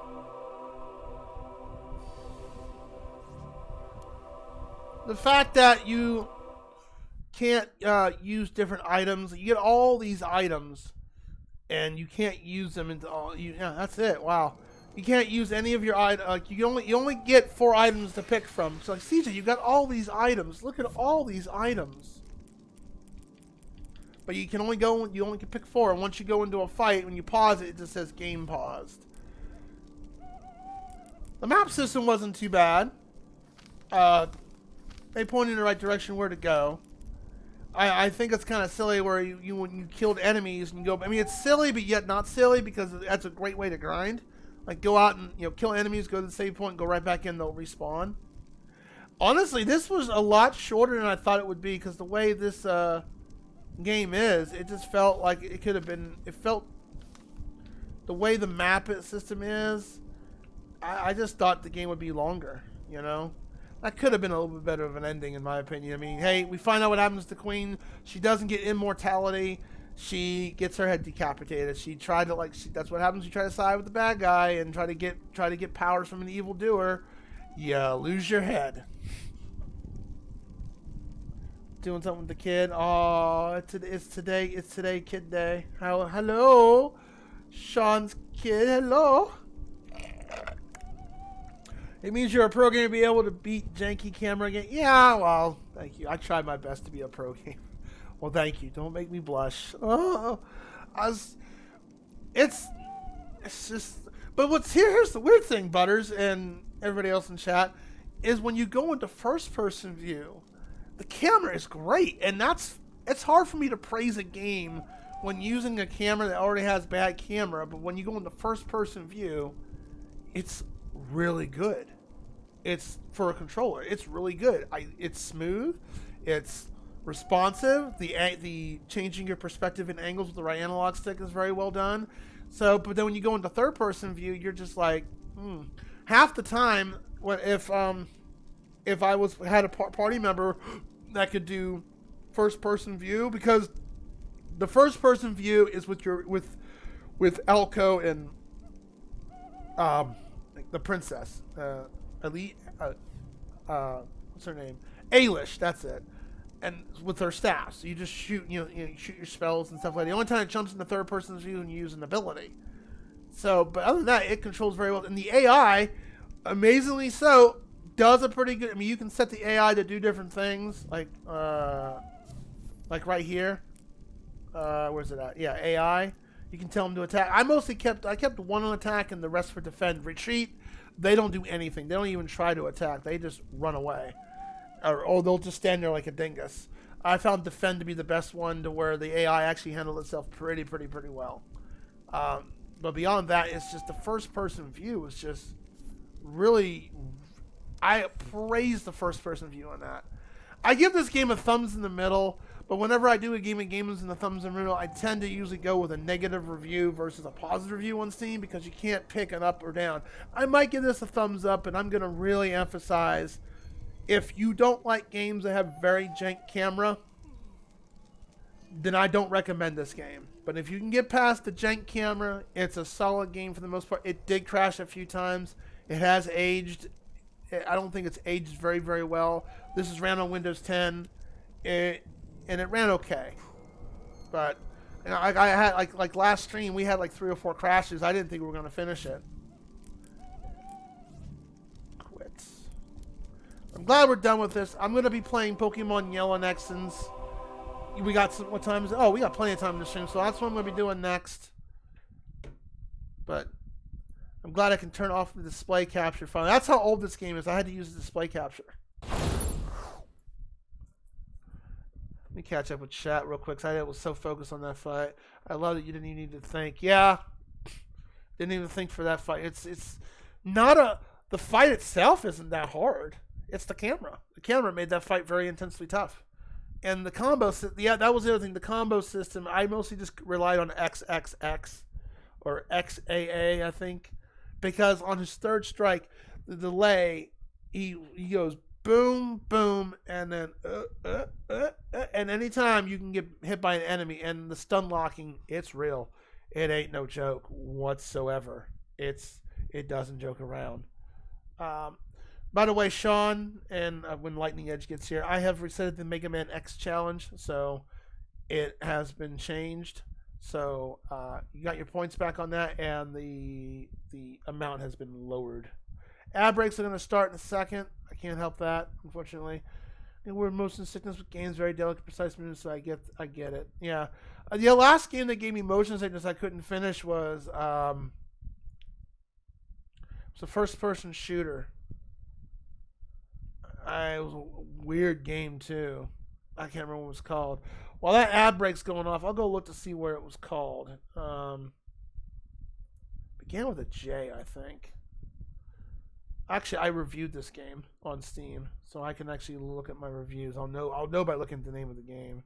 The fact that you can't use different items. You get all these items, and you can't use them into all. Yeah, that's it. Wow. You can't use any of your items. You only get 4 items to pick from. So like CJ, you got all these items. Look at all these items. But you can only go. You only can pick 4. And once you go into a fight, when you pause it, it just says game paused. The map system wasn't too bad. They pointed in the right direction where to go. I think it's kind of silly where when you killed enemies and you go. I mean, it's silly, but yet not silly because that's a great way to grind. Like go out and kill enemies, go to the save point, and go right back in. They'll respawn. Honestly, this was a lot shorter than I thought it would be because the way this game is, it just felt like it could have been. It felt the way the map system is. I just thought the game would be longer. That could have been a little bit better of an ending, in my opinion. I mean, hey, we find out what happens to Queen. She doesn't get immortality. She gets her head decapitated. She tried to that's what happens. You try to side with the bad guy and try to get powers from an evildoer. You lose your head. Doing something with the kid. Oh, it's today kid day. Hello, Sean's kid. Hello. It means you're a pro gamer to be able to beat janky camera again. Yeah, well, thank you. I tried my best to be a pro gamer. Well, thank you. Don't make me blush. Oh, it's just. But here's the weird thing, Butters and everybody else in chat, is when you go into first-person view, the camera is great, and it's hard for me to praise a game when using a camera that already has bad camera. But when you go into first-person view, it's really good. It's for a controller. It's really good. It's smooth. It's responsive. The changing your perspective and angles with the right analog stick is very well done. So, but then when you go into third person view, you're just like, half the time, if I had a party member that could do first person view, because the first person view is with Elko and the princess, Elite, what's her name? Ailish, that's it. And with her staff, so you just shoot, you shoot your spells and stuff like that. The only time it jumps into third person's view when you use an ability. So, but other than that, it controls very well. And the AI, amazingly so, does a pretty good. I mean, you can set the AI to do different things, like right here. Where's it at? Yeah, AI. You can tell them to attack. I kept one on attack and the rest for defend. Retreat, they don't do anything. They don't even try to attack. They just run away. Or they'll just stand there like a dingus. I found defend to be the best one, to where the AI actually handled itself pretty well. But beyond that, it's just the first person view is just really. I praise the first person view on that. I give this game a thumbs in the middle. But whenever I do a game of games in the thumbs in the middle, I tend to usually go with a negative review versus a positive review on Steam, because you can't pick an up or down. I might give this a thumbs up, and I'm going to really emphasize, if you don't like games that have very jank camera, then I don't recommend this game. But if you can get past the jank camera, it's a solid game for the most part. It did crash a few times. It has aged. I don't think it's aged very, very well. This is ran on Windows 10. And it ran okay, but I had like last stream we had like 3 or 4 crashes. I didn't think we were gonna finish it. Quits. I'm glad we're done with this. I'm gonna be playing Pokemon Yellow next, since we got what time is it? Oh, we got plenty of time to stream, so that's what I'm gonna be doing next. But I'm glad I can turn off the display capture finally. That's how old this game is. I had to use the display capture. Let me catch up with chat real quick. I was so focused on that fight. I love that you didn't even need to think. Yeah, didn't even think for that fight. It's not a. The fight itself isn't that hard. It's the camera. The camera made that fight very intensely tough. And the combo, yeah, that was the other thing. The combo system, I mostly just relied on XXX or XAA, I think, because on his third strike, the delay, he goes boom, boom, and then and anytime you can get hit by an enemy, and the stun locking, it's real. It ain't no joke whatsoever. It doesn't joke around. By the way, Sean, and when Lightning Edge gets here, I have reset the Mega Man X challenge, so it has been changed. So you got your points back on that, and the amount has been lowered. Ad breaks are going to start in a second. I can't help that, unfortunately. We're motion sickness with games, very delicate, precise movements, so I get it. Yeah. The last game that gave me motion sickness I couldn't finish was a first-person shooter. It was a weird game, too. I can't remember what it was called. While that ad break's going off, I'll go look to see where it was called. Began with a J, I think. Actually, I reviewed this game on Steam, so I can actually look at my reviews. I'll know by looking at the name of the game.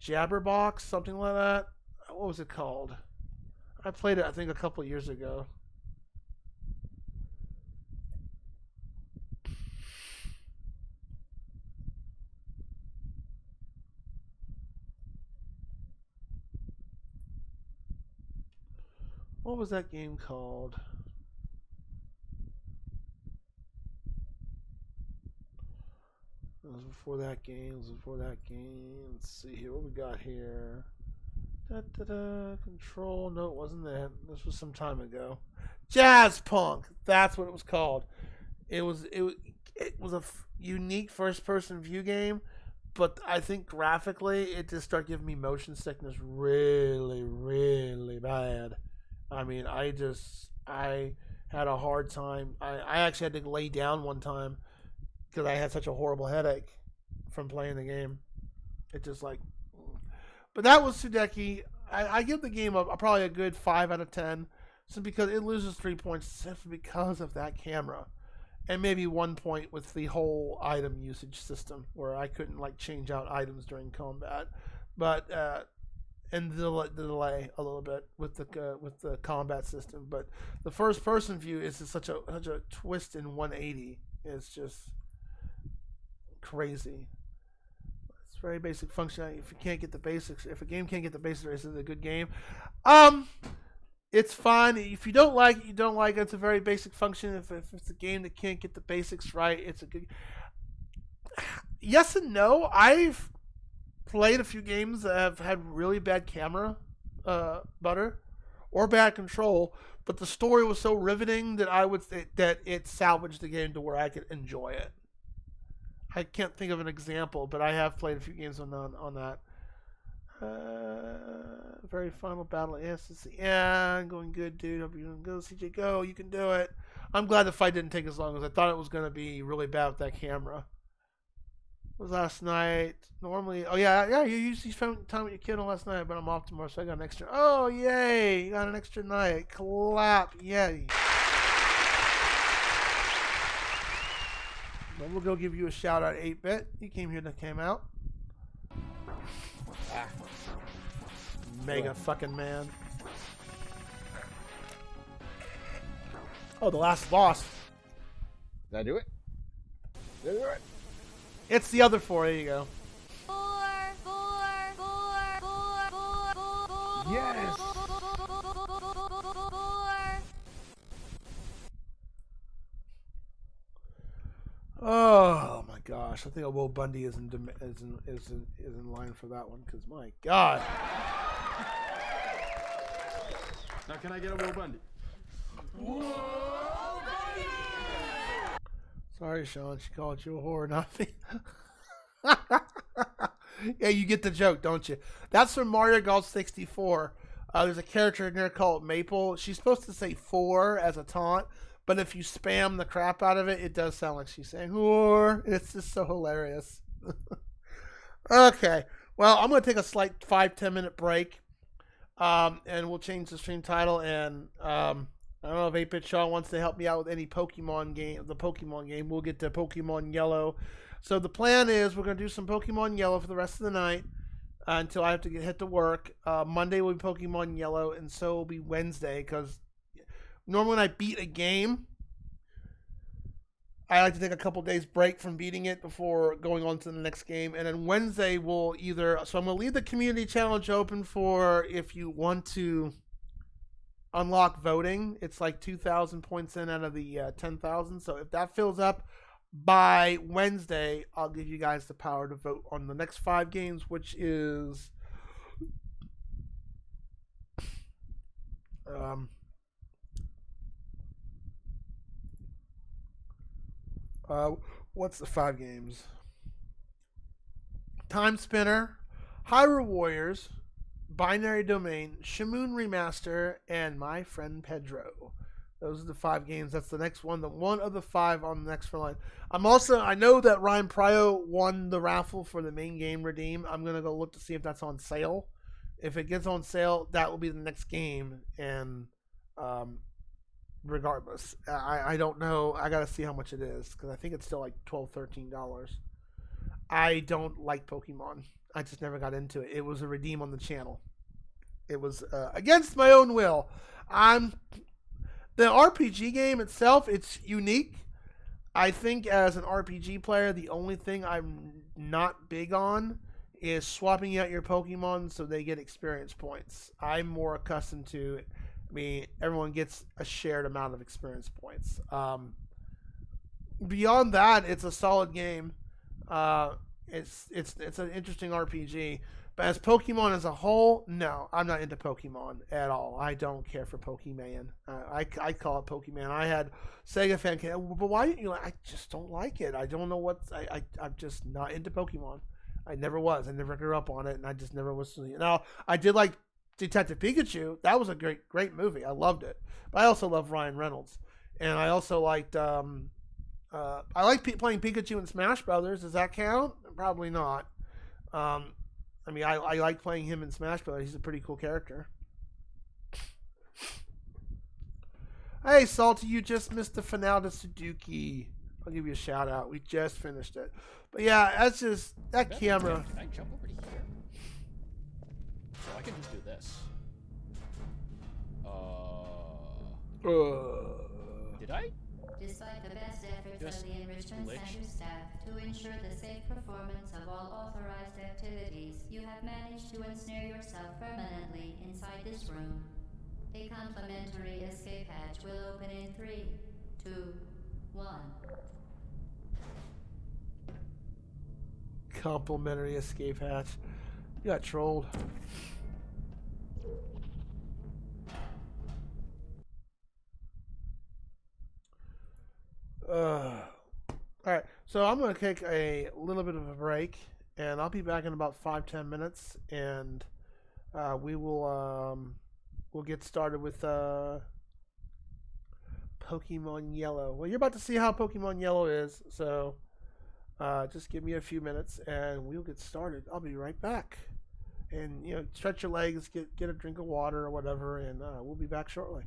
Jabberbox, something like that. What was it called? I played it, I think, a couple of years ago. What was that game called? It was before that game. Let's see here. What we got here? Control. No, it wasn't that. This was some time ago. Jazz Punk. That's what it was called. It was a unique first-person view game, but I think graphically it just started giving me motion sickness really, really bad. I mean, I had a hard time. I actually had to lay down one time because I had such a horrible headache from playing the game. It just like, but that was Sudeki. I give the game probably a good 5 out of 10, simply because it loses 3 points simply because of that camera, and maybe 1 point with the whole item usage system where I couldn't like change out items during combat, but and the delay a little bit with the combat system. But the first person view is just such a twist in 180. It's just crazy. It's very basic function. If you can't get the basics, if a game can't get the basics, it's a good game. It's fine. If you don't like it, you don't like it. It's a very basic function. If it's a game that can't get the basics right, it's a good. Yes and no. I've played a few games that have had really bad camera butter or bad control, but the story was so riveting that I would say that it salvaged the game to where I could enjoy it. I can't think of an example, but I have played a few games on that. Very final battle. Yes, yeah, I'm going good, dude. Hope you're doing good. CJ, go. You can do it. I'm glad the fight didn't take as long as I thought it was going to be really bad with that camera. It was last night. Normally, oh yeah, you usually spend time with your kid on last night, but I'm off tomorrow, so I got an extra. Oh, yay! You got an extra night. Clap. Yay. Then we'll go give you a shout out, 8-Bit. You came here that came out. Mega fucking man. Oh, the last boss. Did I do it? Did I do it? It's the other 4. There you go. Yes. Oh my gosh! I think Will Bundy is in line for that one because my God. Now can I get a Will Bundy? Sorry, Sean. She called you a whore, not me. Yeah, you get the joke, don't you? That's from Mario Golf 64. There's a character in there called Maple. She's supposed to say 4 as a taunt, but if you spam the crap out of it, it does sound like she's saying 4. It's just so hilarious. Okay. Well, I'm going to take a slight 5-10 minute break. And we'll change the stream title. And I don't know if 8-Bit Shaw wants to help me out with any Pokemon game. The Pokemon game. We'll get to Pokemon Yellow. So the plan is we're going to do some Pokemon Yellow for the rest of the night until I have to hit to work. Monday will be Pokemon Yellow, and so will be Wednesday, because normally when I beat a game, I like to take a couple days break from beating it before going on to the next game. And then Wednesday we'll either... So I'm going to leave the community challenge open for if you want to unlock voting. It's like 2,000 points in out of the 10,000. So if that fills up by Wednesday, I'll give you guys the power to vote on the next 5 games, which is... what's the 5 games? Time Spinner, Hyrule Warriors, Binary Domain, Shamoon Remaster, and My Friend Pedro. Those are the 5 games. That's the next one. The one of the 5 on the next line. I know that Ryan Pryo won the raffle for the main game redeem. I'm going to go look to see if that's on sale. If it gets on sale, that will be the next game. And, regardless, I don't know. I got to see how much it is, because I think it's still like $12, $13. I don't like Pokemon. I just never got into it. It was a redeem on the channel. It was against my own will. The RPG game itself, it's unique. I think as an RPG player, the only thing I'm not big on is swapping out your Pokemon so they get experience points. I'm more accustomed to... everyone gets a shared amount of experience points. Beyond that, it's a solid game. It's an interesting RPG. But as Pokemon as a whole, no, I'm not into Pokemon at all. I don't care for Pokemon. I call it Pokemon. I had Sega fan, but why didn't you like? I just don't like it. I don't know what. I'm just not into Pokemon. I never was. I never grew up on it, and I just never was. Now, I did like Detective Pikachu. That was a great movie. I loved it. But I also love Ryan Reynolds, and I also liked. I like playing Pikachu in Smash Brothers. Does that count? Probably not. I like playing him in Smash Brothers. He's a pretty cool character. Hey, Salty, you just missed the finale to Sudeki. I'll give you a shout out. We just finished it. But yeah, that's just that camera. Can I jump over to here? So I can just do this. Did I? Despite the best efforts of the Enrichment Center staff to ensure the safe performance of all authorized activities, you have managed to ensnare yourself permanently inside this room. A complimentary escape hatch will open in 3, 2, 1. Complimentary escape hatch. You got trolled. Alright, so I'm going to take a little bit of a break, and I'll be back in about 5-10 minutes, and we will we'll get started with Pokemon Yellow. Well, you're about to see how Pokemon Yellow is, so just give me a few minutes, and we'll get started. I'll be right back. And, stretch your legs, get a drink of water or whatever, and we'll be back shortly.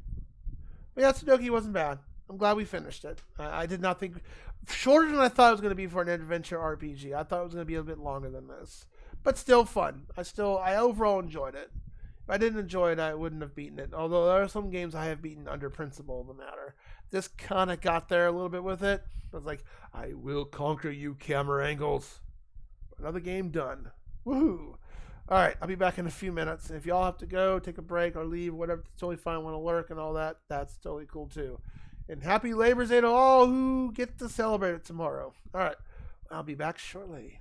But yeah, Sudeki wasn't bad. I'm glad we finished it. I did not think... Shorter than I thought it was going to be for an adventure RPG. I thought it was going to be a bit longer than this. But still fun. I overall enjoyed it. If I didn't enjoy it, I wouldn't have beaten it. Although there are some games I have beaten under principle of the matter. This kind of got there a little bit with it. I was like, I will conquer you, camera angles. Another game done. Woohoo! Alright, I'll be back in a few minutes. And if y'all have to go, take a break, or leave, whatever, it's totally fine. Want to lurk and all that, that's totally cool too. And happy Labor's Day to all who get to celebrate it tomorrow. All right. I'll be back shortly.